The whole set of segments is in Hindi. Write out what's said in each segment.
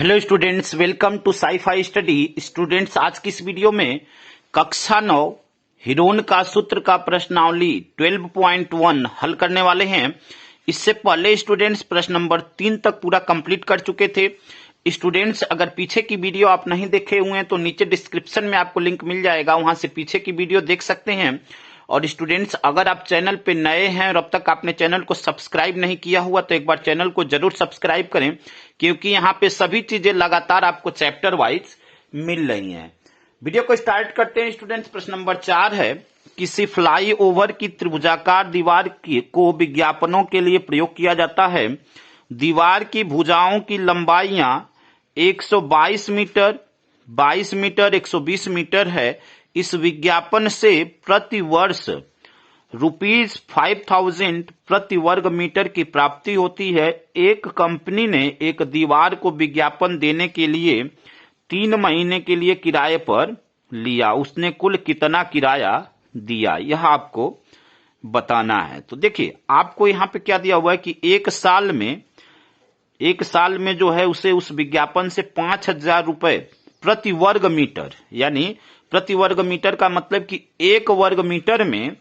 Hello students, welcome to sci fi study. Students, आज की इस वीडियो में कक्षा 9 हीरोन का सूत्र का प्रश्नावली 12.1 हल करने वाले हैं। इससे पहले स्टूडेंट्स प्रश्न नंबर 3 तक पूरा कंप्लीट कर चुके थे। स्टूडेंट्स, अगर पीछे की वीडियो आप नहीं देखे हुए हैं तो नीचे डिस्क्रिप्शन में आपको लिंक मिल जाएगा, वहां से पीछे की वीडियो देख सकते हैं। और स्टूडेंट्स, अगर आप चैनल पे नए हैं और अब तक आपने चैनल को सब्सक्राइब नहीं किया हुआ तो एक बार चैनल को जरूर सब्सक्राइब करें, क्योंकि यहाँ पे सभी चीजें लगातार आपको चैप्टर वाइज मिल रही हैं। वीडियो को स्टार्ट करते हैं स्टूडेंट्स। प्रश्न नंबर 4 है, किसी फ्लाईओवर की त्रिभुजाकार दीवार को विज्ञापनों के लिए प्रयोग किया जाता है। दीवार की भुजाओं की लंबाइयां 122 मीटर, 22 मीटर, 120 मीटर है। इस विज्ञापन से प्रति वर्ष ₹5000 प्रति वर्ग मीटर की प्राप्ति होती है। एक कंपनी ने एक दीवार को विज्ञापन देने के लिए 3 महीने के लिए किराए पर लिया। उसने कुल कितना किराया दिया, यह आपको बताना है। तो देखिए, आपको यहाँ पे क्या दिया हुआ है कि एक साल में जो है उसे उस विज्ञापन से 5000 रुपए प्रति वर्ग मीटर, यानी प्रति वर्ग मीटर का मतलब कि 1 वर्ग मीटर में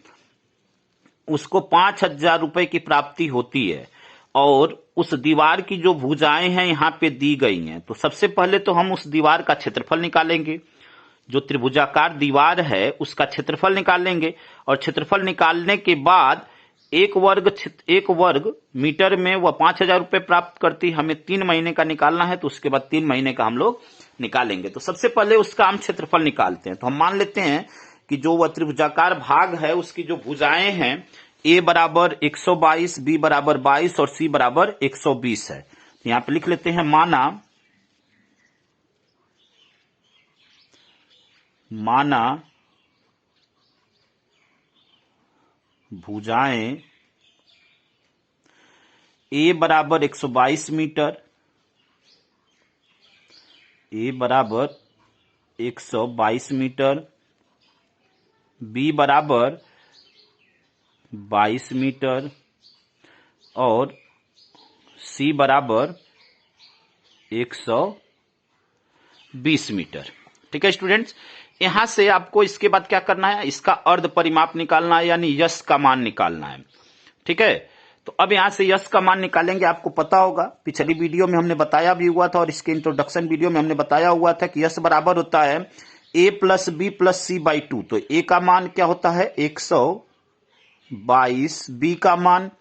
उसको 5000 रुपए की प्राप्ति होती है। और उस दीवार की जो भुजाएं हैं यहाँ पे दी गई हैं। तो सबसे पहले तो हम उस दीवार का क्षेत्रफल निकालेंगे। जो त्रिभुजाकार दीवार है उसका क्षेत्रफल निकालेंगे, और क्षेत्रफल निकालने के बाद एक वर्ग मीटर में वह 5000 रुपए प्राप्त करती। हमें 3 महीने का निकालना है, तो उसके बाद 3 महीने का हम लोग निकालेंगे। तो सबसे पहले उसका हम क्षेत्रफल निकालते हैं। तो हम मान लेते हैं कि जो वह त्रिभुजाकार भाग है उसकी जो भुजाएं हैं a बराबर 122, b बराबर 22 और c बराबर 120 है। तो यहां पे लिख लेते हैं, माना भुजाएं a बराबर 122 मीटर, a बराबर 122 मीटर, b बराबर 22 मीटर और c बराबर 120 मीटर। ठीक है स्टूडेंट्स, यहां से आपको इसके बाद क्या करना है, इसका अर्ध परिमाप निकालना है, यानी यश का मान निकालना है। ठीक है, तो अब यहां से यश का मान निकालेंगे। आपको पता होगा, पिछली वीडियो में हमने बताया भी हुआ था और इसके इंट्रोडक्शन वीडियो में हमने बताया हुआ था कि यश बराबर होता है a plus B plus C by 2। तो a का मान क्या होता है 122, b का मान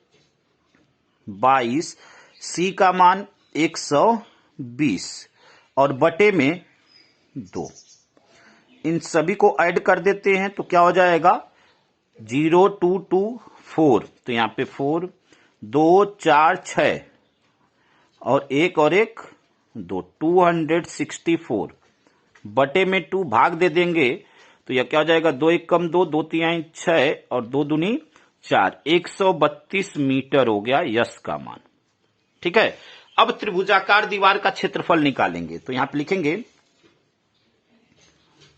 22, c का मान 120 और बटे में 2। इन सभी को ऐड कर देते हैं तो क्या हो जाएगा 0224। तो यहां पे 4, 2, 4, 6 और 1 और 1 2, 264 बटे में 2 भाग दे देंगे तो यह क्या हो जाएगा 2 1 कम 2, 2 3 6 और 2 दूनी 4, 132 मीटर हो गया यश का मान। ठीक है, अब त्रिभुजाकार दीवार का क्षेत्रफल निकालेंगे। तो यहां पे लिखेंगे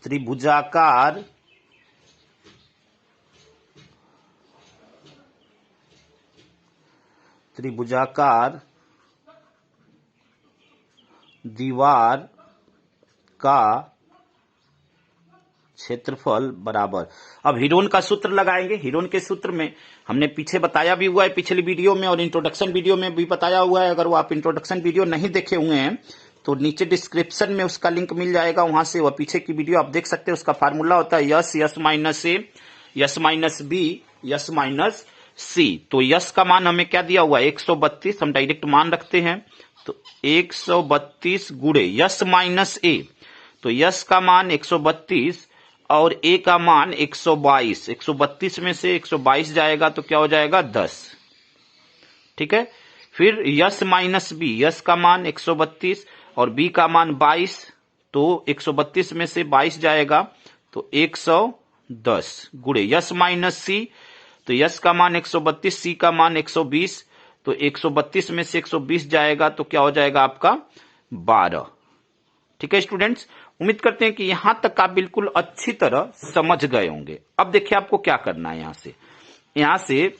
त्रिभुजाकार दीवार का क्षेत्रफल बराबर। अब हीरोन का सूत्र लगाएंगे। हीरोन के सूत्र में हमने पीछे बताया भी हुआ है, पिछली वीडियो में और इंट्रोडक्शन वीडियो में भी बताया हुआ है। अगर वो आप इंट्रोडक्शन वीडियो नहीं देखे हुए हैं तो नीचे डिस्क्रिप्शन में उसका लिंक मिल जाएगा, वहां से वह पीछे की वीडियो आप देख सकते हैं। उसका फार्मूला होता है S, S minus A, S minus B, S minus C. तो यस का मान हमें क्या दिया हुआ है 132, हम डायरेक्ट मान रखते हैं। तो 132 गुणे यस माइनस ए, तो यस का मान 132 और ए का मान 122। 132 में से 122 जाएगा तो क्या हो जाएगा 10। ठीक है, फिर यस माइनस बी, यस का मान 132 और बी का मान 22। तो 132 में से 22 जाएगा तो 110 गुणे यस माइनस सी, तो यस का मान 132, सी का मान 120। तो 132 में से 120 जाएगा तो क्या हो जाएगा आपका 12। ठीक है स्टूडेंट्स, उम्मीद करते हैं कि यहां तक आप बिल्कुल अच्छी तरह समझ गए होंगे। अब देखिए आपको क्या करना है, यहां से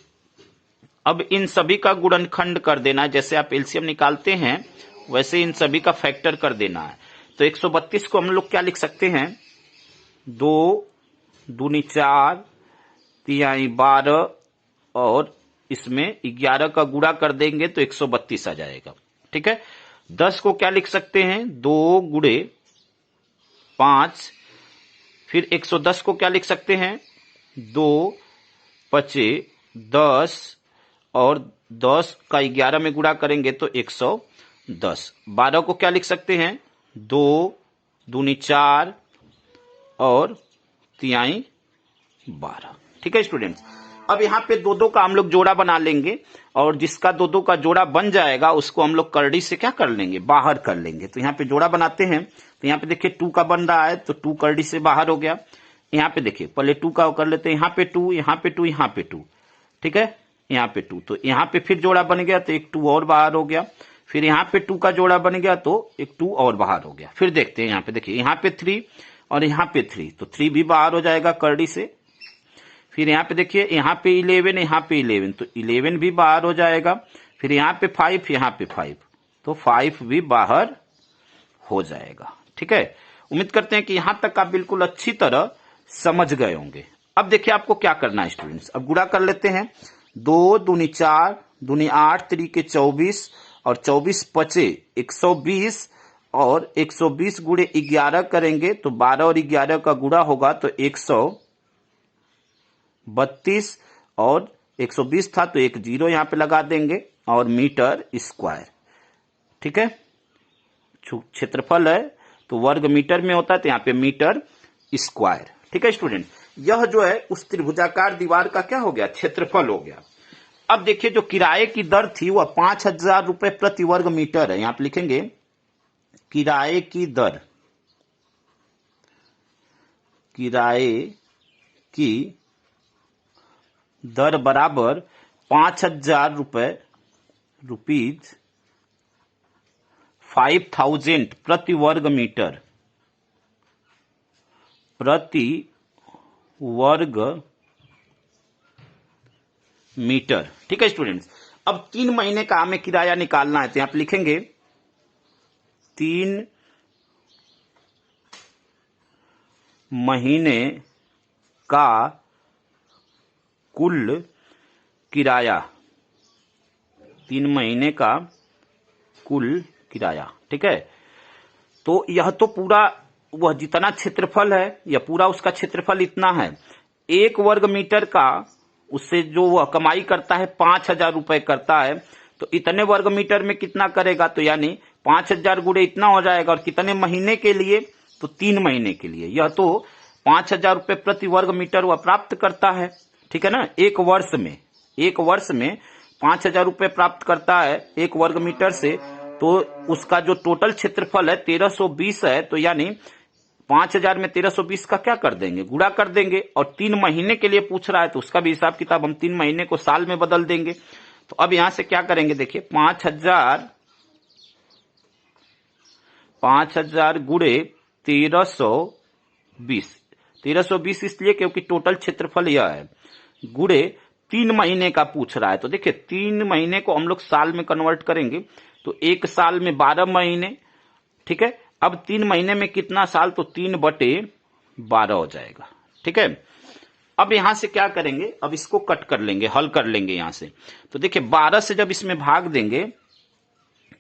अब इन सभी का गुणनखंड कर देना है। जैसे आप एलसीएम निकालते हैं वैसे इन सभी का फैक्टर कर देना है। तो 132 को हम लोग क्या लिख सकते हैं, 2 दूनी 4 तिहाई 12 और इसमें 11 का गुणा कर देंगे तो 132 आ जाएगा। ठीक है। 10 को क्या लिख सकते हैं, 2 गुणे 5, फिर 110 को क्या लिख सकते हैं, 2 पचे 10 और 10 का 11 में गुणा करेंगे तो 110। 12 को क्या लिख सकते हैं, 2 दूनी 4 और तिहाई 12। ठीक है स्टूडेंट्स। अब यहाँ पे 2-2 का हम लोग जोड़ा बना लेंगे और जिसका 2-2 का जोड़ा बन जाएगा उसको हम लोग करड़ी से क्या कर लेंगे, बाहर कर लेंगे। तो यहाँ पे जोड़ा बनाते हैं। तो यहाँ पे देखिए 2 का बन रहा है तो 2 करड़ी से बाहर हो गया। यहाँ पे देखिए पहले 2 का कर लेते हैं, यहाँ पे 2, यहाँ पे 2, यहाँ पे 2। ठीक है, यहाँ पे 2, तो यहाँ पे फिर जोड़ा बन गया तो एक 2 और बाहर हो गया। फिर यहाँ पे 2 का जोड़ा बन गया तो एक 2 और बाहर हो गया। फिर देखते हैं यहाँ पे देखिए, यहाँ पे 3 और यहाँ पे 3, तो 3 भी बाहर हो जाएगा करड़ी से। फिर यहाँ पे देखिए, यहाँ पे 11, यहाँ पे 11, तो 11 भी बाहर हो जाएगा। फिर यहाँ पे 5, यहाँ पे 5, तो 5 भी बाहर हो जाएगा। ठीक है। उम्मीद करते हैं कि यहां तक आप बिल्कुल अच्छी तरह समझ गए होंगे। अब देखिए आपको क्या करना है स्टूडेंट्स, अब गुणा कर लेते हैं। 2 दूनी 4 दूनी 8 3 24 और 24 पचे 120 और 120 गुणे 11 करेंगे तो 12 और 11 का गुणा होगा तो 132 और 120 था तो एक 0 यहां पे लगा देंगे और मीटर स्क्वायर। ठीक है, क्षेत्रफल है तो वर्ग मीटर में होता है तो यहाँ पे मीटर स्क्वायर। ठीक है स्टूडेंट, यह जो है उस त्रिभुजाकार दीवार का क्या हो गया, क्षेत्रफल हो गया। अब देखिए जो किराए की दर थी वह 5,000 रुपए प्रति वर्ग मीटर है। यहां पे लिखेंगे किराए की दर, किराए की दर बराबर 5,000 रुपए, रुपीज 5,000 प्रति वर्ग मीटर, प्रति वर्ग मीटर। ठीक है स्टूडेंट्स। अब 3 महीने का हमें किराया निकालना है तो यहां पे लिखेंगे 3 महीने का कुल किराया, 3 महीने का कुल किराया। ठीक है, तो यह तो पूरा वह जितना क्षेत्रफल है या पूरा उसका क्षेत्रफल इतना है। 1 वर्ग मीटर का उससे जो वह कमाई करता है 5,000 रुपए करता है तो इतने वर्ग मीटर में कितना करेगा, तो यानी 5,000 गुणे इतना हो जाएगा। और कितने महीने के लिए, तो 3 महीने के लिए। यह तो 5,000 रुपए प्रति वर्ग मीटर वह प्राप्त करता है। ठीक है ना, एक वर्ष में 5,000 रुपए प्राप्त करता है 1 वर्ग मीटर से। तो उसका जो टोटल क्षेत्रफल है 1320 है, तो यानी 5,000 में 1320 का क्या कर देंगे, गुणा कर देंगे। और 3 महीने के लिए पूछ रहा है तो उसका भी हिसाब किताब हम 3 महीने को साल में बदल देंगे। तो अब यहां से क्या करेंगे, देखिए 5,000 गुणे 1320 इसलिए क्योंकि टोटल क्षेत्रफल यह है, गुणे 3 महीने का पूछ रहा है। तो देखिए 3 महीने को हम लोग साल में कन्वर्ट करेंगे तो 1 साल में 12 महीने। ठीक है, अब 3 महीने में कितना साल, तो 3/12 हो जाएगा। ठीक है, अब यहां से क्या करेंगे, अब इसको कट कर लेंगे, हल कर लेंगे यहां से। तो देखिए 12 से जब इसमें भाग देंगे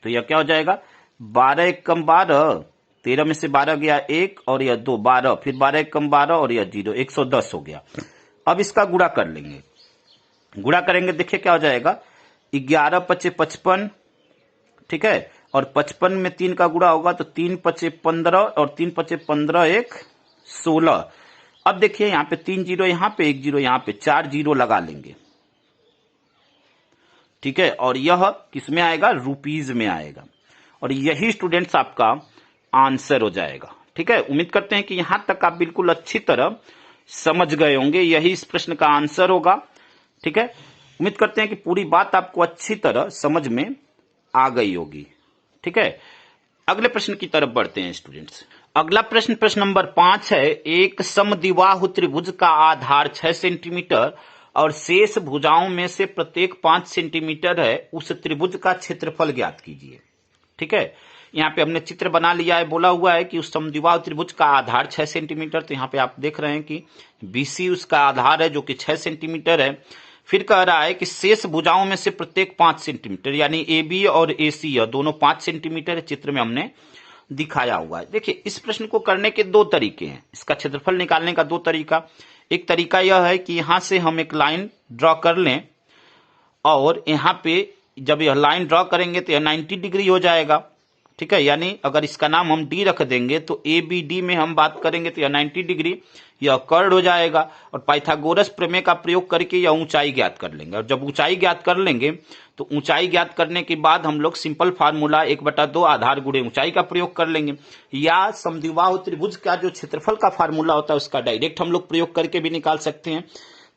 तो यह क्या हो जाएगा, 12 एक कम 12, 13 में से 12 गया 1 और यह 2, 12, फिर 12 एक कम 12 और यह 0, 110 हो गया। अब इसका गुणा कर लेंगे, गुणा करेंगे देखिए क्या हो जाएगा, 11 पचे 55। ठीक है, और 55 में 3 का गुणा होगा तो 3 पचे 15 और 3 पचे 15 एक 16। अब देखिए यहां पे 3 जीरो, यहां पे 1 जीरो, यहां पे 4 जीरो लगा लेंगे। ठीक है, और यह किस में आएगा, रुपीज में आएगा। और यही स्टूडेंट्स आपका आंसर हो जाएगा। ठीक है, उम्मीद करते हैं कि यहां तक आप बिल्कुल अच्छी तरह समझ गए होंगे, यही इस प्रश्न का आंसर होगा। ठीक है, उम्मीद करते हैं कि पूरी बात आपको अच्छी तरह समझ में आ गई होगी। ठीक है, अगले प्रश्न की तरफ बढ़ते हैं स्टूडेंट्स। अगला प्रश्न, प्रश्न नंबर 5 है, एक समद्विबाहु त्रिभुज का आधार 6 सेंटीमीटर और शेष भुजाओं में से प्रत्येक 5 सेंटीमीटर है, उस त्रिभुज का क्षेत्रफल ज्ञात कीजिए। ठीक है, यहाँ पे हमने चित्र बना लिया है, बोला हुआ है कि उस समद्विबाहु त्रिभुज का आधार 6 सेंटीमीटर, तो यहाँ पे आप देख रहे हैं कि BC उसका आधार है जो कि 6 सेंटीमीटर है। फिर कह रहा है कि शेष भुजाओं में से प्रत्येक 5 सेंटीमीटर, यानी AB और AC दोनों 5 सेंटीमीटर है, चित्र में हमने दिखाया हुआ है। देखिए, इस प्रश्न को करने के दो तरीके हैं, इसका क्षेत्रफल निकालने का दो तरीका। एक तरीका यह है कि यहां से हम एक लाइन ड्रॉ कर लें और यहाँ पे जब यह लाइन ड्रॉ करेंगे तो यह 90 डिग्री हो जाएगा, ठीक है। यानी अगर इसका नाम हम D रख देंगे तो ABD में हम बात करेंगे तो यह 90 डिग्री, यह कर्ड हो जाएगा। और पाइथागोरस प्रमेय का प्रयोग करके यह ऊंचाई ज्ञात कर लेंगे, और जब ऊंचाई ज्ञात कर लेंगे तो ऊंचाई ज्ञात करने के बाद हम लोग सिंपल फार्मूला 1/2 आधार गुणे ऊंचाई का प्रयोग कर लेंगे, या समद्विबाहु त्रिभुज का जो क्षेत्रफल का फार्मूला होता है उसका डायरेक्ट हम लोग प्रयोग करके भी निकाल सकते हैं।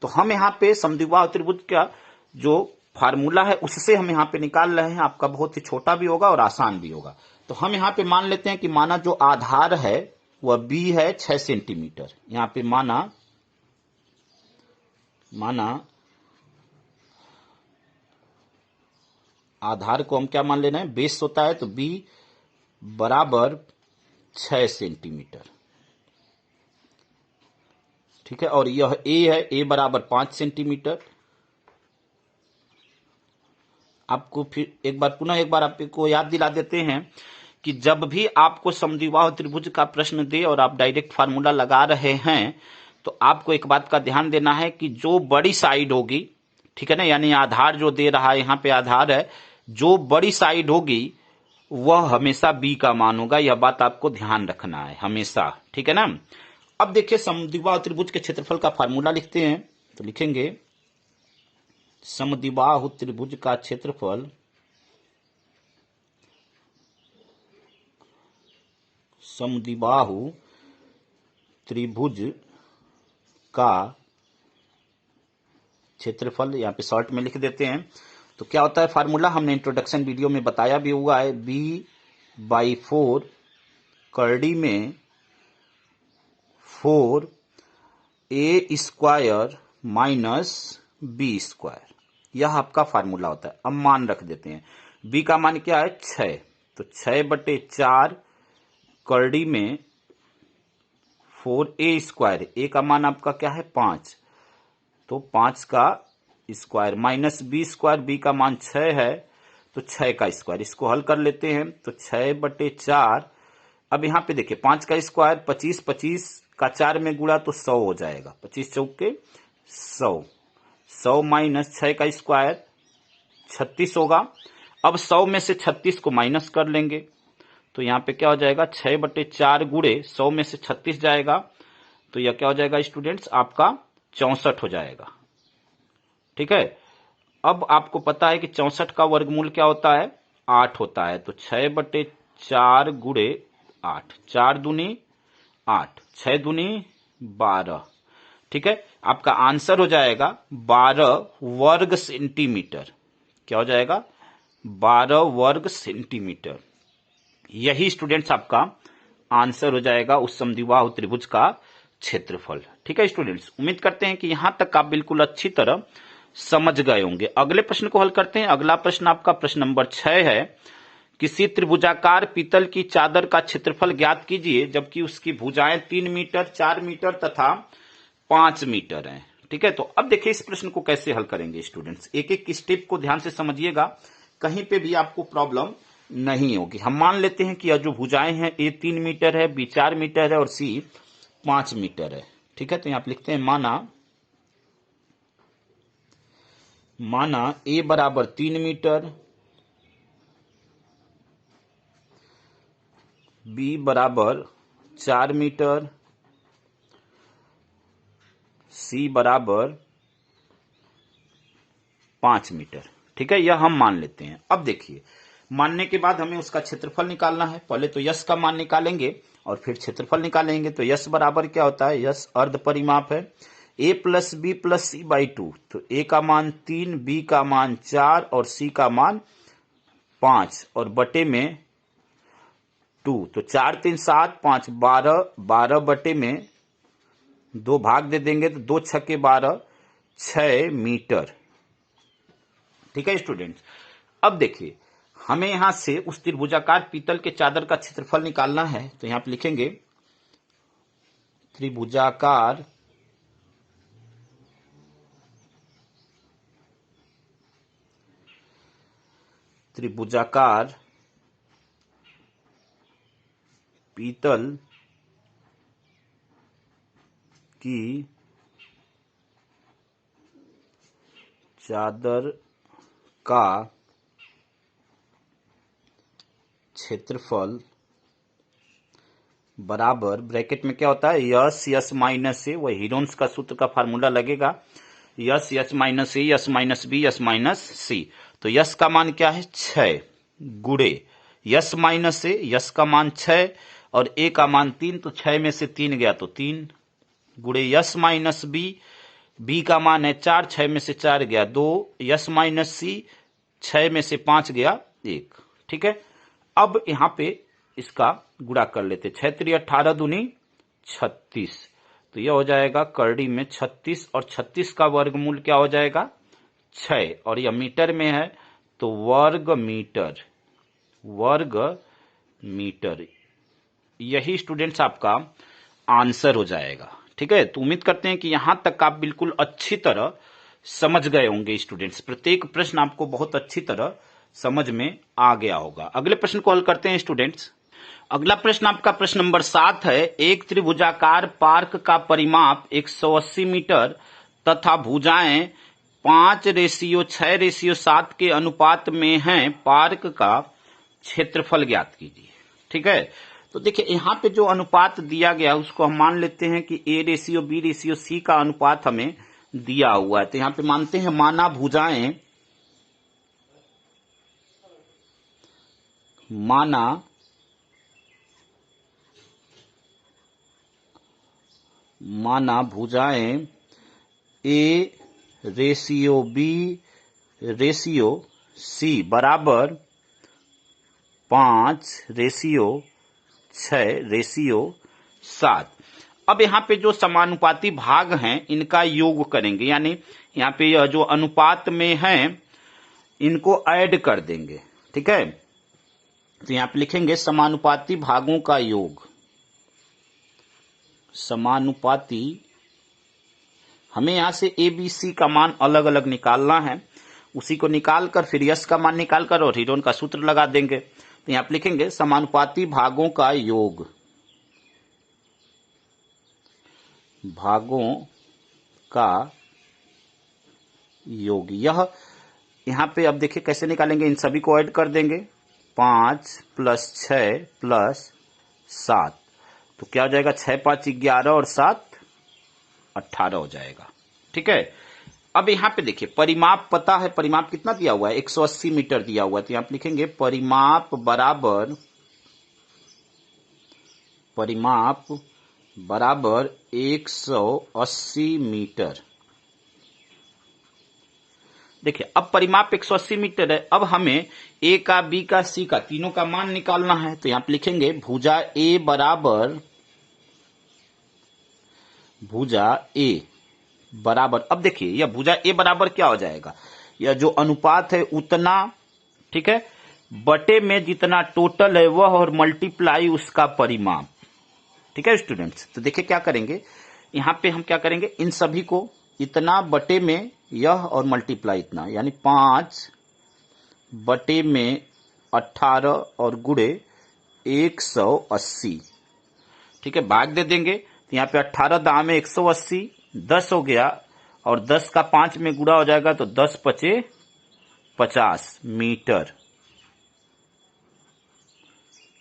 तो हम यहाँ पे समद्विबाहु त्रिभुज का जो फार्मूला है उससे हम यहाँ पे निकाल रहे हैं, आपका बहुत ही छोटा भी होगा और आसान भी होगा। तो हम यहाँ पे मान लेते हैं कि माना जो आधार है वह B है 6 सेंटीमीटर, यहाँ पे माना आधार को हम क्या मान लेना है, बेस होता है, तो B बराबर 6 सेंटीमीटर, ठीक है। और यह A है, A बराबर 5 सेंटीमीटर। आपको फिर एक बार आपको याद दिला देते हैं कि जब भी आपको समद्विबाहु त्रिभुज का प्रश्न दे और आप डायरेक्ट फार्मूला लगा रहे हैं तो आपको एक बात का ध्यान देना है कि जो बड़ी साइड होगी, ठीक है ना, यानी आधार जो दे रहा है यहाँ पे आधार है, जो बड़ी साइड होगी वह हमेशा B का मान होगा, यह बात आपको ध्यान रखना है हमेशा, ठीक है ना। अब देखिए समद्विबाहु त्रिभुज के क्षेत्रफल का फार्मूला लिखते हैं, तो लिखेंगे समद्विबाहु त्रिभुज का क्षेत्रफल समद्विबाहु त्रिभुज का क्षेत्रफल, यहाँ पे शॉर्ट में लिख देते हैं। तो क्या होता है फार्मूला, हमने इंट्रोडक्शन वीडियो में बताया भी हुआ है, B/4 करड़ी में 4A² माइनस B², यह आपका फार्मूला होता है। अब मान रख देते हैं, B का मान क्या है 6, तो 6/4 करड़ी में 4A², A का मान आपका क्या है 5, तो 5 का स्क्वायर माइनस B², B का मान 6 है तो 6 का स्क्वायर, इसको हल कर लेते हैं तो 6/4। अब यहाँ पे देखिए 5 का स्क्वायर 25, 25 का 4 में गुणा तो 100 हो जाएगा, 25 चौके 100, 100 माइनस 6 का स्क्वायर 36 होगा। अब 100 में से 36 को माइनस कर लेंगे तो यहाँ पे क्या हो जाएगा 6/4 गुणे 100 में से 36 जाएगा, तो यह क्या हो जाएगा स्टूडेंट्स आपका 64 हो जाएगा, ठीक है। अब आपको पता है कि 64 का वर्गमूल क्या होता है 8 होता है, तो 6/4 गुणे 8, 4 दूनी 8, 6 दूनी 12, ठीक है। आपका आंसर हो जाएगा 12 वर्ग सेंटीमीटर, क्या हो जाएगा 12 वर्ग सेंटीमीटर। यही स्टूडेंट्स आपका आंसर हो जाएगा उस समद्विबाहु त्रिभुज का क्षेत्रफल, ठीक है स्टूडेंट्स। उम्मीद करते हैं कि यहां तक आप बिल्कुल अच्छी तरह समझ गए होंगे। अगले प्रश्न को हल करते हैं। अगला प्रश्न आपका प्रश्न नंबर 6 है, किसी त्रिभुजाकार पीतल की चादर का क्षेत्रफल ज्ञात कीजिए जबकि उसकी भुजाएं 3 मीटर, 4 मीटर तथा 5 मीटर हैं, ठीक है। तो अब देखिए इस प्रश्न को कैसे हल करेंगे स्टूडेंट्स, एक एक स्टेप को ध्यान से समझिएगा, कहीं पे भी आपको प्रॉब्लम नहीं होगी। हम मान लेते हैं कि यह जो भुजाएं हैं A 3 मीटर है, B 4 मीटर है और C 5 मीटर है, ठीक है। तो यहां आप लिखते हैं माना A बराबर 3 मीटर, B बराबर 4 मीटर, C बराबर 5 मीटर, ठीक है, यह हम मान लेते हैं। अब देखिए मानने के बाद हमें उसका क्षेत्रफल निकालना है। पहले तो यश का मान निकालेंगे और फिर क्षेत्रफल निकालेंगे। तो यश बराबर क्या होता है, यश अर्ध परिमाप है, A plus B plus C/2, तो A का मान 3, B का मान 4 और C का मान 5 और बटे में 2, तो 4 3 7 5 12, 12 बटे में 2 भाग दे देंगे तो 2 छक्के 12, 6 मीटर, ठीक है स्टूडेंट्स। अब देखिए हमें यहां से उस त्रिभुजाकार पीतल के चादर का क्षेत्रफल निकालना है। तो यहां पे लिखेंगे त्रिभुजाकार पीतल की चादर का क्षेत्रफल बराबर, ब्रैकेट में क्या होता है, यस यस माइनस ए, वह हीरोन्स का सूत्र का फार्मूला लगेगा, S S minus A, S minus B, S minus C. तो यस का मान क्या है 6 गुणे यस माइनस ए, यस का मान 6 और ए का मान 3, तो 6 में से 3 गया तो 3 गुणे यस माइनस बी, बी का मान है 4, 6 में से 4 गया 2, यस माइनस सी, 6 में से 5 गया 1। ठीक है, अब यहां पे इसका गुणा कर लेते, 6 3 18 दूनी 36, तो यह हो जाएगा करड़ी में 36 और 36 का वर्गमूल क्या हो जाएगा 6, और यह मीटर में है तो वर्ग मीटर। यही स्टूडेंट्स आपका आंसर हो जाएगा। ठीक है, तो उम्मीद करते हैं कि यहां तक आप बिल्कुल अच्छी तरह समझ गए होंगे स्टूडेंट्स। प्रत्येक प्रश्न आपको बहुत अच्छी तरह समझ में आ गया होगा। अगले प्रश्न को हल करते हैं स्टूडेंट्स। अगला प्रश्न आपका प्रश्न नंबर 7 है। एक त्रिभुजाकार पार्क का परिमाप 180 मीटर तथा भुजाएं 5:6:7 के अनुपात में हैं। पार्क का क्षेत्रफल ज्ञात कीजिए। ठीक है, तो देखिए यहां पे जो अनुपात दिया गया उसको हम मान लेते हैं कि A:B:C का अनुपात हमें दिया हुआ है। तो यहां पे मानते हैं माना भुजाएं A:B:C बराबर 5:6:7। अब यहाँ पे जो समानुपाती भाग हैं इनका योग करेंगे, यानी यहाँ पे यह जो अनुपात में हैं इनको ऐड कर देंगे। ठीक है, तो यहाँ पे लिखेंगे समानुपाती भागों का योग। समानुपाती, हमें यहां से ए बी सी का मान अलग अलग निकालना है, उसी को निकालकर फिर यस का मान निकालकर और हीरोन का सूत्र लगा देंगे। तो यहां पे लिखेंगे समानुपाती भागों का योग, यह यहां पे अब देखिए कैसे निकालेंगे, इन सभी को ऐड कर देंगे 5 + 6 + 7, तो क्या हो जाएगा 6 5 11 और 7 18 हो जाएगा। ठीक है, अब यहां पे देखिए परिमाप पता है, परिमाप कितना दिया हुआ है 180 मीटर दिया हुआ है। तो यहां पे लिखेंगे परिमाप बराबर 180 मीटर। देखिए अब परिमाप 180 मीटर है। अब हमें ए का, बी का, सी का तीनों का मान निकालना है। तो यहां पे लिखेंगे भुजा ए बराबर, अब देखिए यह भुजा ए बराबर क्या हो जाएगा, यह जो अनुपात है उतना, ठीक है, बटे में जितना टोटल है वह और मल्टीप्लाई उसका परिमाप। ठीक है स्टूडेंट्स, तो देखिए क्या करेंगे, यहां पे हम क्या करेंगे, इन सभी को इतना बटे में यह और मल्टीप्लाई इतना, यानी 5 बटे में 18 और गुणे 180। ठीक है, भाग दे देंगे, तो यहाँ पे 18 दाम में 180 10 हो गया और 10 का 5 में गुणा हो जाएगा तो 10 × 5 = 50 मीटर।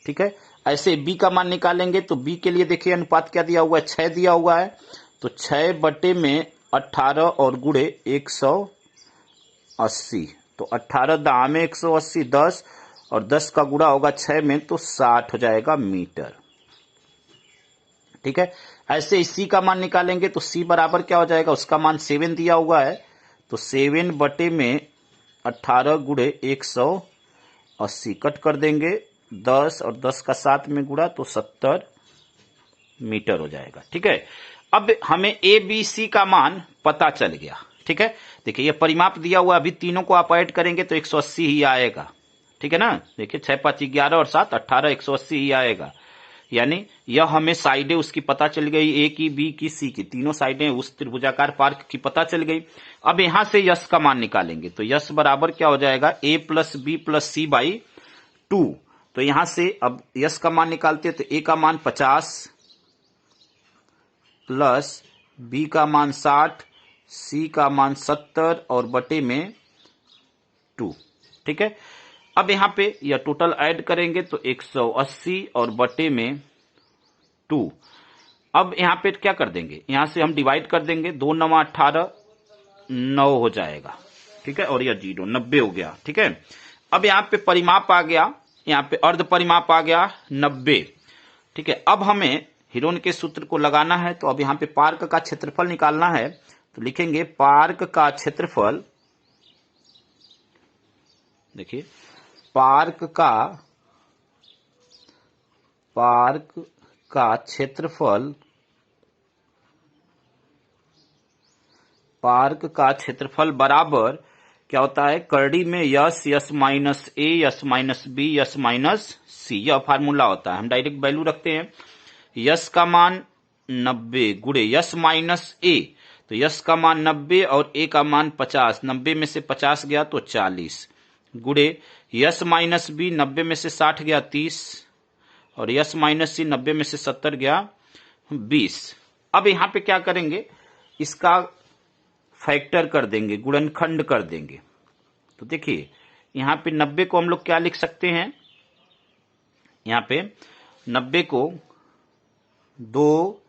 ठीक है, ऐसे बी का मान निकालेंगे तो बी के लिए देखिए अनुपात क्या दिया हुआ है 6 दिया हुआ है, तो 6 बटे में 18 और गुणे 180, तो 18 दाम में 180 10 और 10 का गुणा होगा 6 में तो 60 हो जाएगा मीटर। ठीक है, ऐसे सी का मान निकालेंगे तो सी बराबर क्या हो जाएगा, उसका मान 7 दिया हुआ है, तो 7 बटे में 18 गुणे 180 कट कर देंगे 10 और 10 का 7 में गुणा तो 70 मीटर हो जाएगा। ठीक है, अब हमें ए बी सी का मान पता चल गया। ठीक है, देखिए ये परिमाप दिया हुआ, अभी तीनों को आप ऐड करेंगे तो 180 ही आएगा। ठीक है ना। देखिए 6 5 11 और 7 18 180 ही आएगा। यानी यह हमें साइडें उसकी पता चल गई, ए की, बी की, सी की, तीनों साइडें उस त्रिभुजाकार पार्क की पता चल गई। अब यहां से यश का मान निकालेंगे तो यश बराबर क्या हो जाएगा, A plus B plus C by 2। तो यहां से अब यश का मान निकालते हैं तो ए का मान 50 प्लस बी का मान 60, सी का मान 70 और बटे में 2। ठीक है। अब यहां पे यह टोटल ऐड करेंगे तो 180 और बटे में 2। अब यहां पे क्या कर देंगे, यहां से हम डिवाइड कर देंगे, 2 9 18 9 हो जाएगा। ठीक है, और यह 0 90 हो गया। ठीक है। अब यहां पे परिमाप आ गया, यहां पे अर्ध परिमाप आ गया 90। ठीक है। अब हमें हीरोन के सूत्र को लगाना है, तो अब यहां पे पार्क का क्षेत्रफल निकालना है, तो लिखेंगे पार्क का क्षेत्रफल, देखिए पार्क का क्षेत्रफल, पार्क का क्षेत्रफल बराबर क्या होता है, करड़ी में S, S minus A, S minus B, S minus C, यह फार्मूला होता है। हम डायरेक्ट वैल्यू रखते हैं, यस का मान 90 गुणे यस माइनस ए, तो यस का मान 90 और ए का मान 50, 90 में से 50 गया तो 40, गुणे यस माइनस बी, 90 में से 60 गया 30, और यस माइनस सी 90 में से 70 गया 20। अब यहां पे क्या करेंगे, इसका फैक्टर कर देंगे, गुणनखंड कर देंगे। तो देखिए यहां पे 90 को हम लोग क्या लिख सकते हैं, यहां पे 90 को 2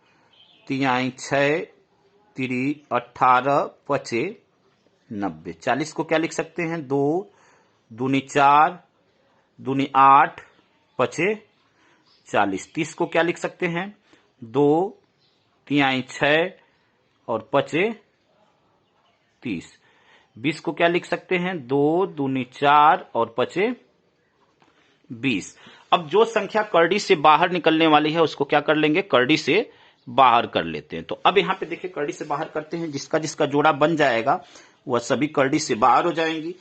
तिहाई 6 3 18 5 90, 40 को क्या लिख सकते हैं, 2 दूनी 4 दूनी 8 5 40, 30 को क्या लिख सकते हैं, 2 तिहाई 6 और 5 30, 20 को क्या लिख सकते हैं, 2 दूनी 4 और 5 20। अब जो संख्या करड़ी से बाहर निकलने वाली है उसको क्या कर लेंगे, करड़ी से बाहर कर लेते हैं। तो अब यहां पे देखिए करड़ी से बाहर करते हैं, जिसका जिसका जोड़ा बन जाएगा वह सभी करड़ी से बाहर हो जाएंगी।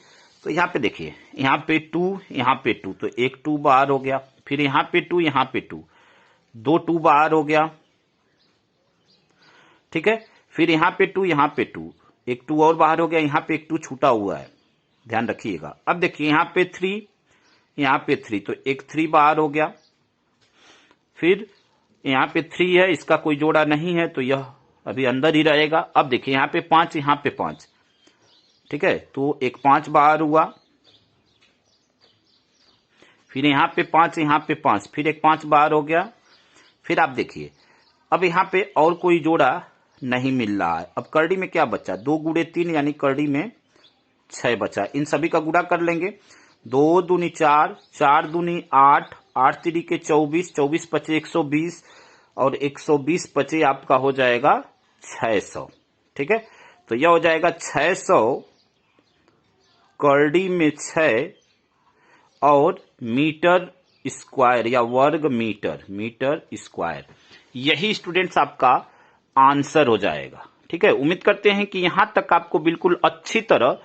तो यहां पे देखिए, यहां पे 2, यहां पे 2, तो एक 2 बाहर हो गया, फिर यहां पे 2, यहां पे 2, 2 2 बाहर हो गया। ठीक है। फिर यहां पे 2, यहां पे 2, एक 2 और बाहर हो गया, यहां पे एक 2 छूटा हुआ है, ध्यान रखिएगा। अब देखिए यहां पे 3, यहां पे 3, तो एक 3 बाहर हो गया। फिर यहां पे 3 है, इसका कोई जोड़ा नहीं है तो यह अभी अंदर ही रहेगा। अब देखिए यहां पे 5, यहां पे 5, ठीक है, तो एक 5 बाहर हुआ। फिर यहां पे 5, यहां पे 5, फिर एक 5 बाहर हो गया। फिर आप देखिए अब यहां पे और कोई जोड़ा नहीं मिल रहा है। अब करड़ी में क्या बचा, 2 गुणे 3 यानी करड़ी में 6 बचा। इन सभी का गुणा कर लेंगे, 2 दूनी 4, 4 दूनी 8, 8 3 के 24, 24 पचे 120 और 120 पचे आपका हो जाएगा 600। ठीक है, तो यह हो जाएगा 600 करड़ी में 6 और मीटर स्क्वायर या वर्ग मीटर, मीटर स्क्वायर। यही स्टूडेंट्स आपका आंसर हो जाएगा। ठीक है, उम्मीद करते हैं कि यहां तक आपको बिल्कुल अच्छी तरह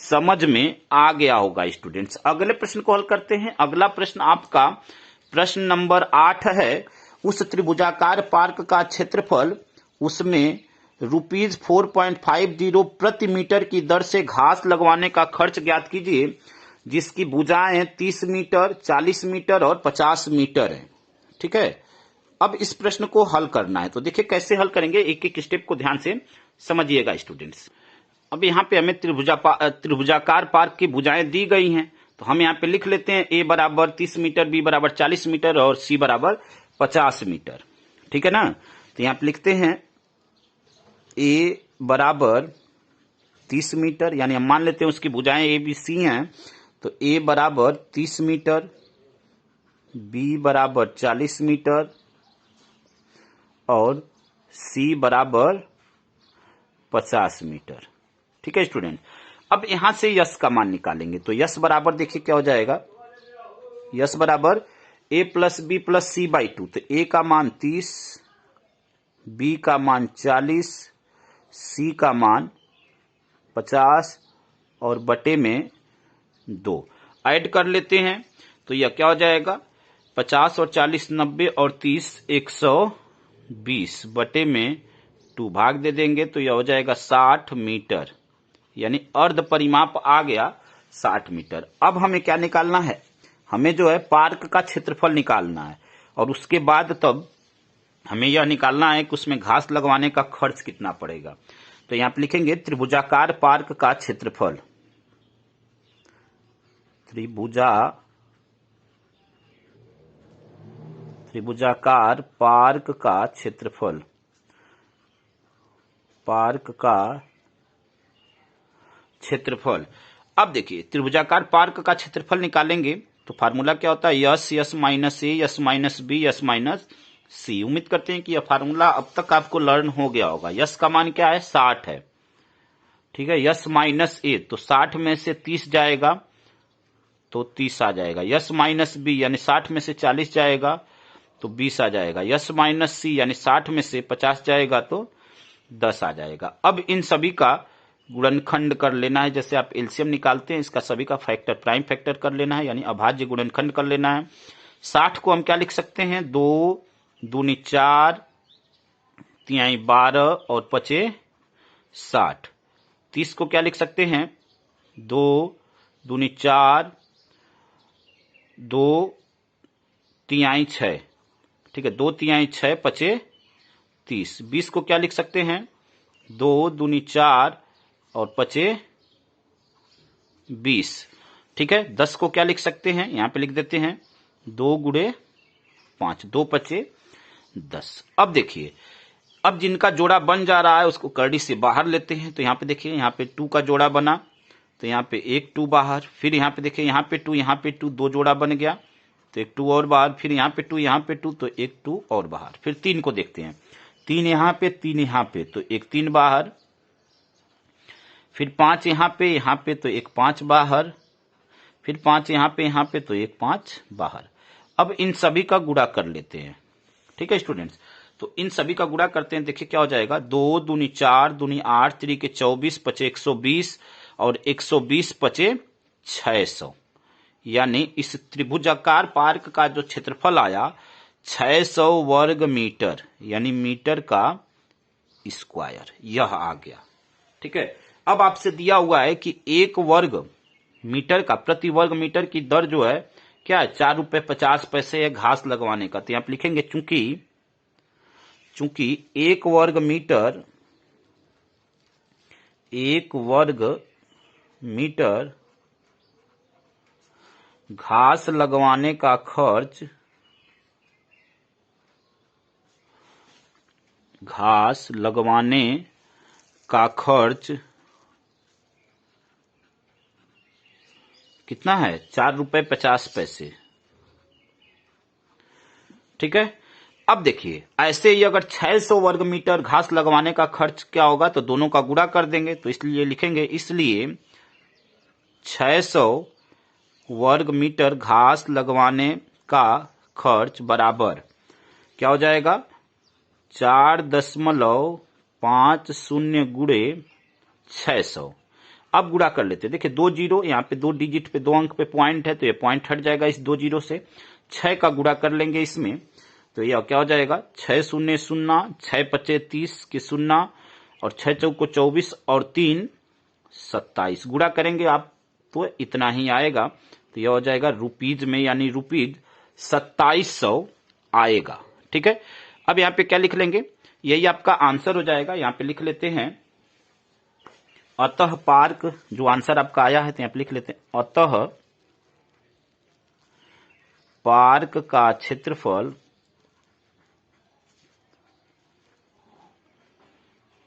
समझ में आ गया होगा स्टूडेंट्स। अगले प्रश्न को हल करते हैं। अगला प्रश्न आपका प्रश्न नंबर 8 है। उस त्रिभुजाकार पार्क का क्षेत्रफल, उसमें ₹4.50 प्रति मीटर की दर से घास लगवाने का खर्च ज्ञात कीजिए, जिसकी भुजाएं 30 मीटर, 40 मीटर और 50 मीटर है। ठीक है, अब इस प्रश्न को हल करना है। तो देखिए कैसे हल करेंगे, एक एक स्टेप को ध्यान से समझिएगा स्टूडेंट्स। अब यहाँ पे हमें त्रिभुजाकार पार्क की भुजाएं दी गई हैं, तो हम यहाँ पे लिख लेते हैं ए बराबर 30 मीटर, बी बराबर 40 मीटर और सी बराबर 50 मीटर। ठीक है ना, तो यहाँ पे लिखते हैं ए बराबर 30 मीटर, यानी हम मान लेते हैं उसकी भुजाएं ए बी सी हैं, तो ए बराबर 30 मीटर, बी बराबर 40 मीटर और सी बराबर 50 मीटर। ठीक है स्टूडेंट, अब यहां से यश का मान निकालेंगे। तो यश बराबर देखिए क्या हो जाएगा, यश बराबर A plus B plus C by 2, तो ए का मान 30, बी का मान 40, सी का मान 50 और बटे में 2। ऐड कर लेते हैं तो यह क्या हो जाएगा, 50 और 40 90 और 30 120 बटे में 2 भाग दे देंगे तो यह हो जाएगा 60 मीटर, यानी अर्ध परिमाप आ गया 60 मीटर। अब हमें क्या निकालना है, हमें जो है पार्क का क्षेत्रफल निकालना है और उसके बाद तब हमें यह निकालना है कि उसमें घास लगवाने का खर्च कितना पड़ेगा। तो यहां पे लिखेंगे त्रिभुजाकार पार्क का क्षेत्रफल, त्रिभुजाकार पार्क का क्षेत्रफल, पार्क का क्षेत्रफल। अब देखिए त्रिभुजाकार पार्क का क्षेत्रफल निकालेंगे तो फार्मूला क्या होता है, S S minus A S minus B S minus C. उम्मीद करते हैं कि यह फार्मूला अब तक आपको लर्न हो गया होगा। यस का मान क्या है, 60 है, ठीक है। यस माइनस ए तो 60 में से 30 जाएगा तो 30 आ जाएगा। यस माइनस बी यानी 60 में से 40 जाएगा तो 20 आ जाएगा। यस माइनस सी यानी 60 में से 50 जाएगा तो 10 आ जाएगा। अब इन सभी का गुणनखंड कर लेना है, जैसे आप एलसीएम निकालते हैं इसका सभी का फैक्टर प्राइम फैक्टर कर लेना है, यानी अभाज्य गुणनखंड कर लेना है। 60 को हम क्या लिख सकते हैं, 2 दूनी 4 तिहाई 12 और 5 60। 30 को क्या लिख सकते हैं, 2 दूनी 4 2 तिहाई 6, ठीक है, 2 तिहाई 6 5 30। 20 को क्या लिख सकते हैं, 2 दूनी 4 और 5 20, ठीक है। 10 को क्या लिख सकते हैं, यहां पे लिख देते हैं 2 गुणे 5 2 5 10। अब देखिए अब जिनका जोड़ा बन जा रहा है उसको करड़ी से बाहर लेते हैं। तो यहां पे देखिए यहां पे 2 का जोड़ा बना तो यहां पे एक 2 बाहर, फिर यहां पे देखिए यहां पे 2 यहां पे 2 दो जोड़ा बन गया तो एक 2 और बाहर, फिर यहां पे 2 यहां पे 2 तो एक 2 और बाहर। फिर 3 को देखते हैं, 3 यहां पे 3 यहां पे तो एक 3 बाहर, फिर 5 यहां पे तो एक 5 बाहर, फिर 5 यहां पे तो एक 5 बाहर। अब इन सभी का गुणा कर लेते हैं, ठीक है स्टूडेंट्स। तो इन सभी का गुणा करते हैं, देखिए क्या हो जाएगा, 2 दूनी 4 दूनी 8 3 के 24 5 120 और 120 5 600, यानी इस त्रिभुजाकार पार्क का जो क्षेत्रफल आया 600 वर्ग मीटर, यानी मीटर का स्क्वायर, यह आ गया, ठीक है। अब आपसे दिया हुआ है कि 1 वर्ग मीटर का, प्रति वर्ग मीटर की दर जो है क्या है, 4 रुपए 50 पैसे है घास लगवाने का। तो यहां पर लिखेंगे चूंकि 1 वर्ग मीटर घास लगवाने का खर्च, कितना है, 4 रुपए 50 पैसे, ठीक है। अब देखिए ऐसे ही अगर 600 वर्ग मीटर घास लगवाने का खर्च क्या होगा तो दोनों का गुणा कर देंगे, तो इसलिए लिखेंगे इसलिए 600 वर्ग मीटर घास लगवाने का खर्च बराबर क्या हो जाएगा, 4.50 गुणे 600। अब गुणा कर लेते हैं, देखिए 2 जीरो यहाँ पे 2 डिजिट पे 2 अंक पे पॉइंट है तो ये पॉइंट हट जाएगा इस 2 जीरो से। 6 का गुणा कर लेंगे इसमें तो यह क्या हो जाएगा, 6 शून्य 0 6 पचे 30 के 0 और 6 चौको 24 और 3 27। गुणा करेंगे आप तो इतना ही आएगा, तो यह हो जाएगा रुपीज में, यानी रुपीज 2700 आएगा, ठीक है। अब यहाँ पे क्या लिख लेंगे, यही आपका आंसर हो जाएगा। यहाँ पे लिख लेते हैं अतः पार्क, जो आंसर आपका आया है तो यहाँ पे लिख लेते हैं अतः पार्क का क्षेत्रफल,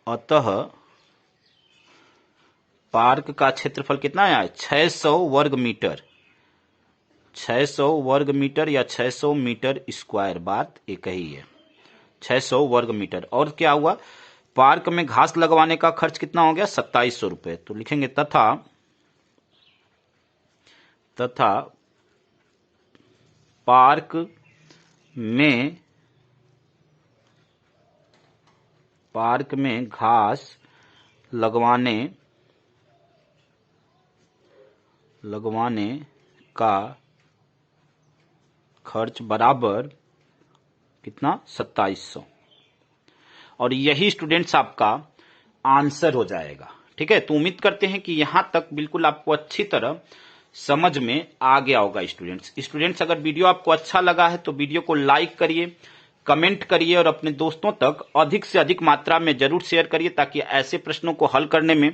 अतः पार्क का क्षेत्रफल कितना आया है, 600 वर्ग मीटर, 600 वर्ग मीटर या 600 मीटर स्क्वायर, बात एक ही है, 600 वर्ग मीटर। और क्या हुआ, पार्क में घास लगवाने का खर्च कितना हो गया, 2700 रुपए। तो लिखेंगे तथा पार्क में घास लगवाने का खर्च बराबर कितना 2700। और यही स्टूडेंट्स आपका आंसर हो जाएगा। ठीक है, तो उम्मीद करते हैं कि यहां तक बिल्कुल आपको अच्छी तरह समझ में आ गया होगा। स्टूडेंट्स अगर वीडियो आपको अच्छा लगा है तो वीडियो को लाइक करिए, कमेंट करिए और अपने दोस्तों तक अधिक से अधिक मात्रा में जरूर शेयर करिए ताकि ऐसे प्रश्नों को हल करने में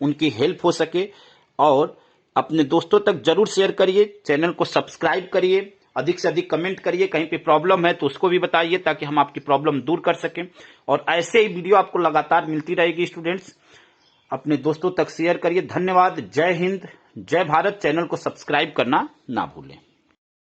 उनकी हेल्प हो सके। और अपने दोस्तों तक जरूर शेयर करिए, चैनल को सब्सक्राइब करिए, अधिक से अधिक कमेंट करिए, कहीं पे प्रॉब्लम है तो उसको भी बताइए ताकि हम आपकी प्रॉब्लम दूर कर सकें। और ऐसे ही वीडियो आपको लगातार मिलती रहेगी। स्टूडेंट्स अपने दोस्तों तक शेयर करिए। धन्यवाद। जय हिंद, जय भारत। चैनल को सब्सक्राइब करना ना भूलें।